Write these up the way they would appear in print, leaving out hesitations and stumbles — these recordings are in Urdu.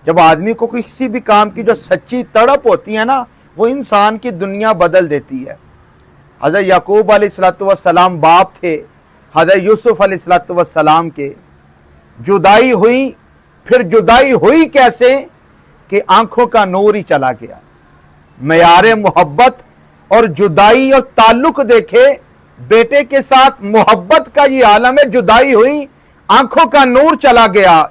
جب آدمی کو کسی بھی کام کی جو سچی تڑپ ہوتی ہے نا، وہ انسان کی دنیا بدل دیتی ہے۔ حضرت یعقوب علیہ السلام باپ تھے حضرت یوسف علیہ السلام کے، جدائی ہوئی، پھر جدائی ہوئی کیسے کہ آنکھوں کا نور ہی چلا گیا۔ معیار محبت اور جدائی اور تعلق دیکھے، بیٹے کے ساتھ محبت کا یہ عالم ہے، جدائی ہوئی، آنکھوں کا نور چلا گیا۔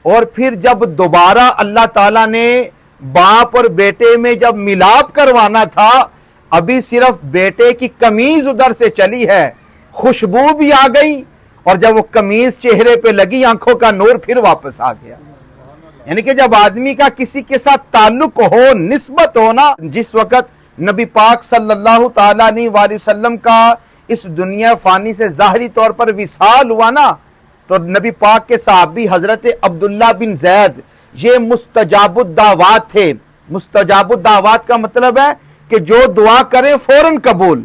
اور پھر جب دوبارہ اللہ تعالیٰ نے باپ اور بیٹے میں جب ملاپ کروانا تھا، ابھی صرف بیٹے کی قمیض ادھر سے چلی ہے، خوشبو بھی آ گئی، اور جب وہ قمیض چہرے پہ لگی آنکھوں کا نور پھر واپس آ گیا۔ یعنی کہ جب آدمی کا کسی کے ساتھ تعلق ہو، نسبت ہو نا، جس وقت نبی پاک صلی اللہ تعالیٰ علیہ وآلہ وسلم کا اس دنیا فانی سے ظاہری طور پر وصال ہوا نا، تو نبی پاک کے صحابی حضرت عبداللہ بن زید یہ مستجاب الدعوات تھے۔ مستجاب الدعوات کا مطلب ہے کہ جو دعا کریں فوراً قبول۔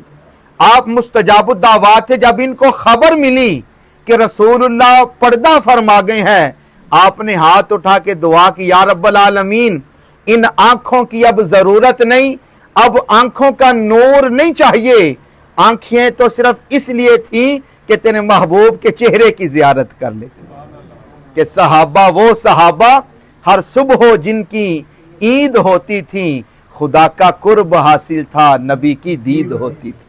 آپ مستجاب الدعوات تھے۔ جب ان کو خبر ملی کہ رسول اللہ پردہ فرما گئے ہیں، آپ نے ہاتھ اٹھا کے دعا کی، یا رب العالمین ان آنکھوں کی اب ضرورت نہیں، اب آنکھوں کا نور نہیں چاہیے، آنکھیں تو صرف اس لیے تھیں کہ تیرے محبوب کے چہرے کی زیارت کر لیتے۔ کہ صحابہ وہ صحابہ ہر صبح جن کی عید ہوتی تھی، خدا کا قرب حاصل تھا، نبی کی دید ہوتی تھی۔